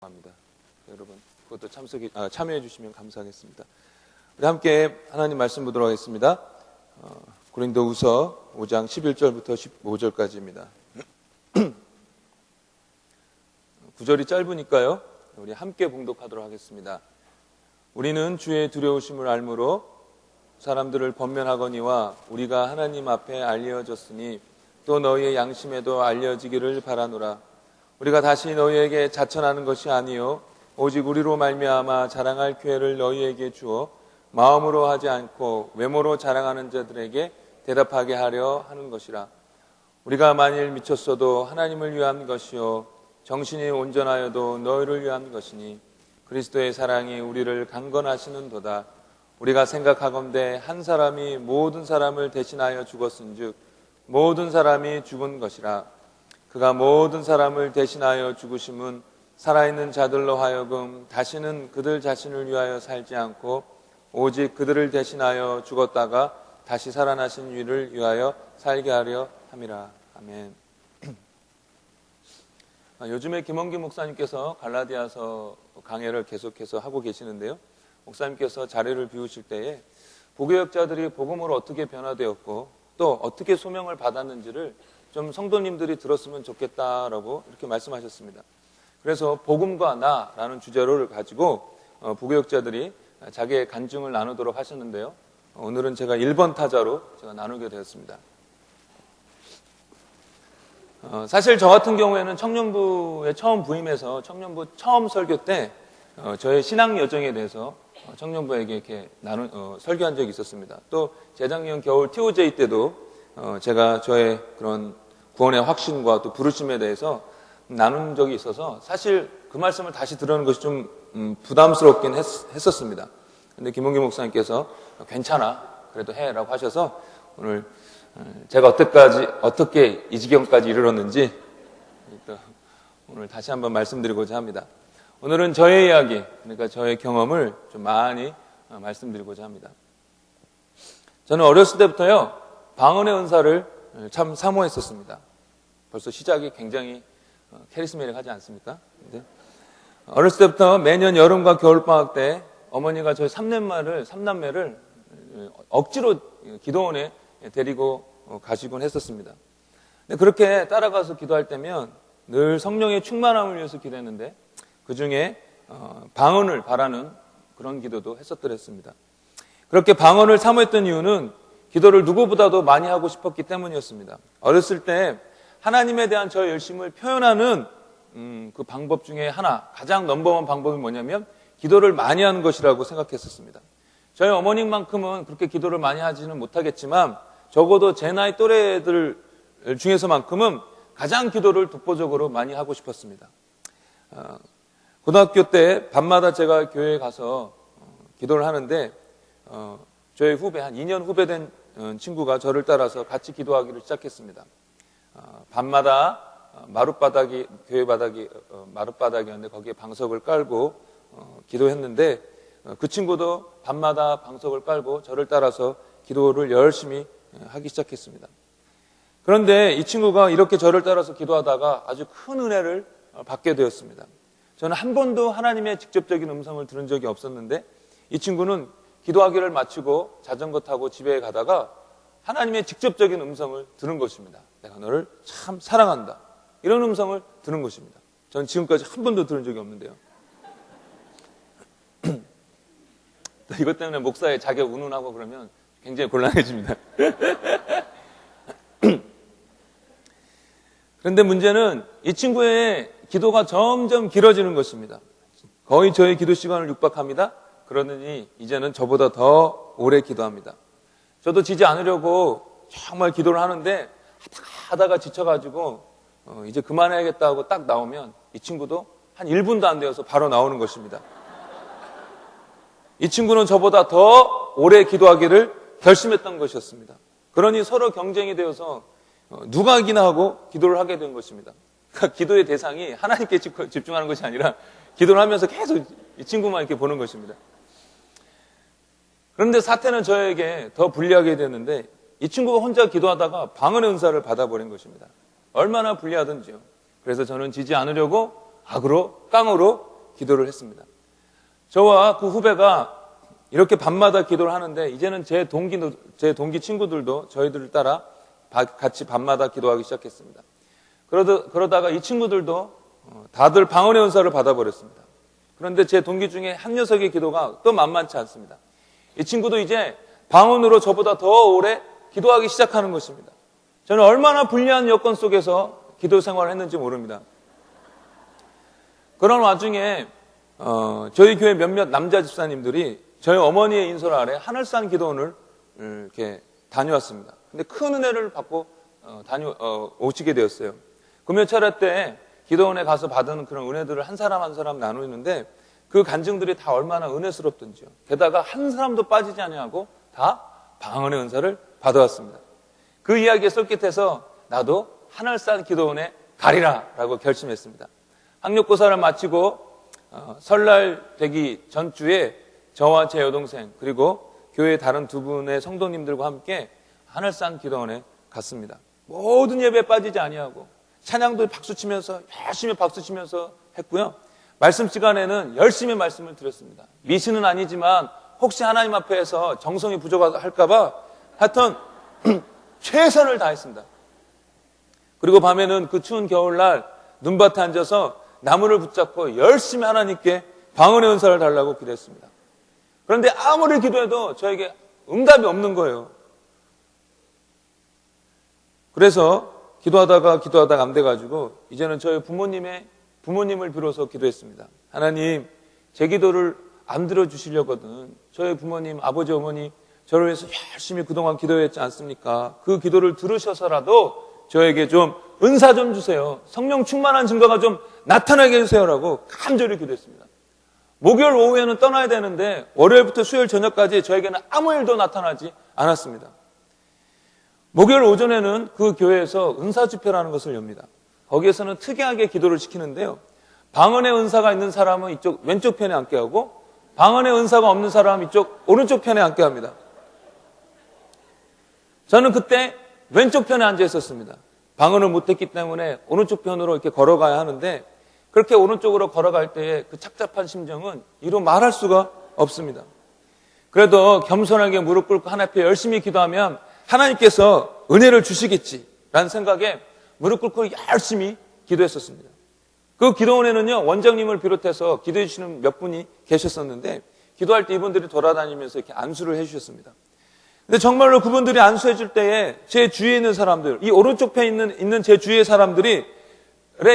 합니다. 여러분 그것도 참여해 주시면 감사하겠습니다. 우리 함께 하나님 말씀 보도록 하겠습니다. 고린도후서 5장 11절부터 15절까지입니다. 구절이 짧으니까요. 우리 함께 봉독하도록 하겠습니다. 우리는 주의 두려우심을 알므로 사람들을 번면하거니와 우리가 하나님 앞에 알려졌으니 또 너희의 양심에도 알려지기를 바라노라. 우리가 다시 너희에게 자천하는 것이 아니요 오직 우리로 말미암아 자랑할 기회를 너희에게 주어 마음으로 하지 않고 외모로 자랑하는 자들에게 대답하게 하려 하는 것이라. 우리가 만일 미쳤어도 하나님을 위한 것이요 정신이 온전하여도 너희를 위한 것이니 그리스도의 사랑이 우리를 강건하시는도다. 우리가 생각하건대 한 사람이 모든 사람을 대신하여 죽었은즉 모든 사람이 죽은 것이라. 그가 모든 사람을 대신하여 죽으심은 살아있는 자들로 하여금 다시는 그들 자신을 위하여 살지 않고 오직 그들을 대신하여 죽었다가 다시 살아나신 이를 위하여 살게 하려 함이라. 아멘. 요즘에 김원기 목사님께서 갈라디아서 강해를 계속해서 하고 계시는데요. 목사님께서 자리를 비우실 때에 보교역자들이 복음으로 어떻게 변화되었고 또 어떻게 소명을 받았는지를 좀 성도님들이 들었으면 좋겠다라고 이렇게 말씀하셨습니다. 그래서 복음과 나라는 주제를 가지고 보교역자들이 자기의 간증을 나누도록 하셨는데요. 오늘은 제가 1번 타자로 제가 나누게 되었습니다. 사실 저 같은 경우에는 청년부에 처음 부임해서 청년부 처음 설교 때 저의 신앙 여정에 대해서 청년부에게 이렇게 설교한 적이 있었습니다. 또 재작년 겨울 TOJ 때도 제가 저의 그런 구원의 확신과 또 부르심에 대해서 나눈 적이 있어서 사실 그 말씀을 다시 들으는 것이 좀 부담스럽긴 했었습니다. 근데 김원기 목사님께서 괜찮아 그래도 해라고 하셔서 오늘 제가 어떻게 이 지경까지 이르렀는지 또 오늘 다시 한번 말씀드리고자 합니다. 오늘은 저의 이야기, 그러니까 저의 경험을 좀 많이 말씀드리고자 합니다. 저는 어렸을 때부터요, 방언의 은사를 참 사모했었습니다. 벌써 시작이 굉장히 캐리스메릭하지 않습니까? 어렸을 때부터 매년 여름과 겨울방학 때 어머니가 저희 삼남매를 억지로 기도원에 데리고 가시곤 했었습니다. 근데 그렇게 따라가서 기도할 때면 늘 성령의 충만함을 위해서 기도했는데 그 중에 방언을 바라는 그런 기도도 했었더랬습니다. 그렇게 방언을 사모했던 이유는 기도를 누구보다도 많이 하고 싶었기 때문이었습니다. 어렸을 때 하나님에 대한 저의 열심을 표현하는 그 방법 중에 하나, 가장 넘버원 방법이 뭐냐면 기도를 많이 하는 것이라고 생각했었습니다. 저희 어머님만큼은 그렇게 기도를 많이 하지는 못하겠지만 적어도 제 나이 또래들 중에서만큼은 가장 기도를 독보적으로 많이 하고 싶었습니다. 고등학교 때 밤마다 제가 교회에 가서 기도를 하는데 저희 후배, 한 2년 후배 된 친구가 저를 따라서 같이 기도하기를 시작했습니다. 밤마다 교회 바닥이 마룻바닥이었는데 거기에 방석을 깔고 기도했는데 그 친구도 밤마다 방석을 깔고 저를 따라서 기도를 열심히 하기 시작했습니다. 그런데 이 친구가 이렇게 저를 따라서 기도하다가 아주 큰 은혜를 받게 되었습니다. 저는 한 번도 하나님의 직접적인 음성을 들은 적이 없었는데 이 친구는 기도하기를 마치고 자전거 타고 집에 가다가 하나님의 직접적인 음성을 들은 것입니다. 내가 너를 참 사랑한다. 이런 음성을 들은 것입니다. 저는 지금까지 한 번도 들은 적이 없는데요. 이것 때문에 목사의 자격 운운하고 그러면 굉장히 곤란해집니다. 그런데 문제는 이 친구의 기도가 점점 길어지는 것입니다. 거의 저의 기도 시간을 육박합니다. 그러더니 이제는 저보다 더 오래 기도합니다. 저도 지지 않으려고 정말 기도를 하는데 하다가 지쳐가지고 이제 그만해야겠다고 딱 나오면 이 친구도 한 1분도 안 되어서 바로 나오는 것입니다. 이 친구는 저보다 더 오래 기도하기를 결심했던 것이었습니다. 그러니 서로 경쟁이 되어서 누가 이기나 하고 기도를 하게 된 것입니다. 그러니까 기도의 대상이 하나님께 집중하는 것이 아니라 기도를 하면서 계속 이 친구만 이렇게 보는 것입니다. 그런데 사태는 저에게 더 불리하게 됐는데 이 친구가 혼자 기도하다가 방언의 은사를 받아버린 것입니다. 얼마나 불리하든지요. 그래서 저는 지지 않으려고 악으로 깡으로 기도를 했습니다. 저와 그 후배가 이렇게 밤마다 기도를 하는데 이제는 제 동기 친구들도 저희들을 따라 같이 밤마다 기도하기 시작했습니다. 그러다가 이 친구들도 다들 방언의 은사를 받아버렸습니다. 그런데 제 동기 중에 한 녀석의 기도가 또 만만치 않습니다. 이 친구도 이제 방언으로 저보다 더 오래 기도하기 시작하는 것입니다. 저는 얼마나 불리한 여건 속에서 기도 생활을 했는지 모릅니다. 그런 와중에 저희 교회 몇몇 남자 집사님들이 저희 어머니의 인솔 아래 하늘산 기도원을 이렇게 다녀왔습니다. 근데 큰 은혜를 받고 오시게 되었어요. 금요철회 때 기도원에 가서 받은 그런 은혜들을 한 사람 한 사람 나누는데 그 간증들이 다 얼마나 은혜스럽던지요. 게다가 한 사람도 빠지지 아니하고 다 방언의 은사를 받아왔습니다. 그 이야기의 솔깃해서 나도 하늘산 기도원에 가리라 라고 결심했습니다. 학력고사를 마치고 설날 되기 전주에 저와 제 여동생 그리고 교회 다른 두 분의 성도님들과 함께 하늘산 기도원에 갔습니다. 모든 예배에 빠지지 아니하고 찬양도 박수치면서 열심히 박수치면서 했고요. 말씀 시간에는 열심히 말씀을 드렸습니다. 미신은 아니지만 혹시 하나님 앞에서 정성이 부족할까 봐 하여튼 최선을 다했습니다. 그리고 밤에는 그 추운 겨울날 눈밭에 앉아서 나무를 붙잡고 열심히 하나님께 방언의 은사를 달라고 기도했습니다. 그런데 아무리 기도해도 저에게 응답이 없는 거예요. 그래서 기도하다가 안 돼가지고 이제는 저희 부모님을 빌어서 기도했습니다. 하나님, 제 기도를 안 들어주시려거든. 저희 부모님, 아버지, 어머니 저를 위해서 열심히 그동안 기도했지 않습니까? 그 기도를 들으셔서라도 저에게 좀 은사 좀 주세요. 성령 충만한 증거가 좀 나타나게 해주세요라고 간절히 기도했습니다. 목요일 오후에는 떠나야 되는데 월요일부터 수요일 저녁까지 저에게는 아무 일도 나타나지 않았습니다. 목요일 오전에는 그 교회에서 은사 집회라는 것을 엽니다. 거기에서는 특이하게 기도를 시키는데요. 방언의 은사가 있는 사람은 이쪽 왼쪽 편에 앉게 하고 방언의 은사가 없는 사람은 이쪽 오른쪽 편에 앉게 합니다. 저는 그때 왼쪽 편에 앉아 있었습니다. 방언을 못했기 때문에 오른쪽 편으로 이렇게 걸어가야 하는데 그렇게 오른쪽으로 걸어갈 때의 그 착잡한 심정은 이루 말할 수가 없습니다. 그래도 겸손하게 무릎 꿇고 하나님 앞에 열심히 기도하면 하나님께서 은혜를 주시겠지라는 생각에 무릎 꿇고 열심히 기도했었습니다. 그 기도원에는요, 원장님을 비롯해서 기도해 주시는 몇 분이 계셨었는데 기도할 때 이분들이 돌아다니면서 이렇게 안수를 해 주셨습니다. 근데 정말로 그분들이 안수해 줄 때에 제 주위에 있는 사람들, 이 오른쪽 편에 있는 제 주위의 사람들이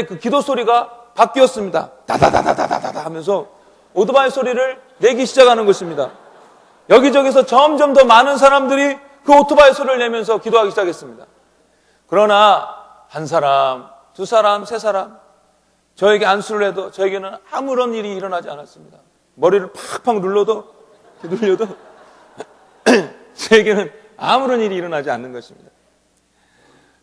그 기도 소리가 바뀌었습니다. 다다다다다다다 하면서 오토바이 소리를 내기 시작하는 것입니다. 여기저기서 점점 더 많은 사람들이 그 오토바이 소리를 내면서 기도하기 시작했습니다. 그러나 한 사람, 두 사람, 세 사람 저에게 안수를 해도 저에게는 아무런 일이 일어나지 않았습니다. 머리를 팍팍 눌러도 저에게는 아무런 일이 일어나지 않는 것입니다.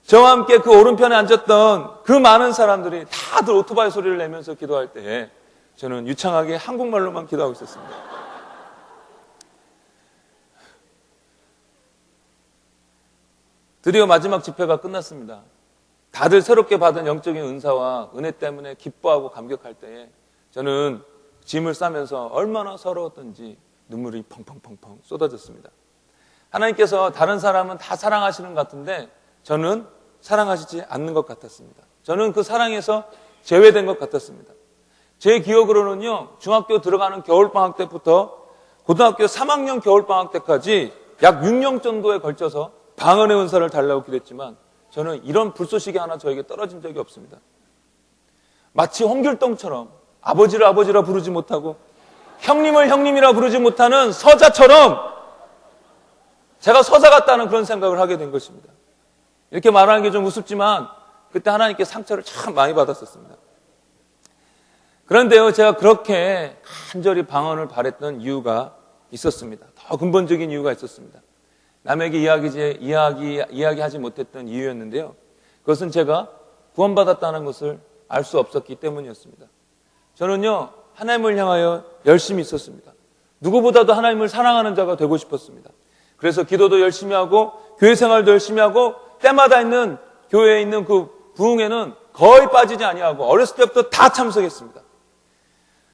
저와 함께 그 오른편에 앉았던 그 많은 사람들이 다들 오토바이 소리를 내면서 기도할 때 저는 유창하게 한국말로만 기도하고 있었습니다. 드디어 마지막 집회가 끝났습니다. 다들 새롭게 받은 영적인 은사와 은혜 때문에 기뻐하고 감격할 때에 저는 짐을 싸면서 얼마나 서러웠던지 눈물이 펑펑펑펑 쏟아졌습니다. 하나님께서 다른 사람은 다 사랑하시는 것 같은데 저는 사랑하시지 않는 것 같았습니다. 저는 그 사랑에서 제외된 것 같았습니다. 제 기억으로는요, 중학교 들어가는 겨울방학 때부터 고등학교 3학년 겨울방학 때까지 약 6년 정도에 걸쳐서 방언의 은사를 달라고 기도했지만 저는 이런 불쏘시개 하나 저에게 떨어진 적이 없습니다. 마치 홍길동처럼 아버지를 아버지라 부르지 못하고 형님을 형님이라 부르지 못하는 서자처럼 제가 서자 같다는 그런 생각을 하게 된 것입니다. 이렇게 말하는 게 좀 우습지만 그때 하나님께 상처를 참 많이 받았었습니다. 그런데요, 제가 그렇게 간절히 방언을 바랬던 이유가 있었습니다. 더 근본적인 이유가 있었습니다. 남에게 이야기하지 못했던 이유였는데요. 그것은 제가 구원받았다는 것을 알 수 없었기 때문이었습니다. 저는요, 하나님을 향하여 열심히 있었습니다. 누구보다도 하나님을 사랑하는 자가 되고 싶었습니다. 그래서 기도도 열심히 하고 교회 생활도 열심히 하고 때마다 있는 교회에 있는 그 부흥회는 거의 빠지지 아니하고 어렸을 때부터 다 참석했습니다.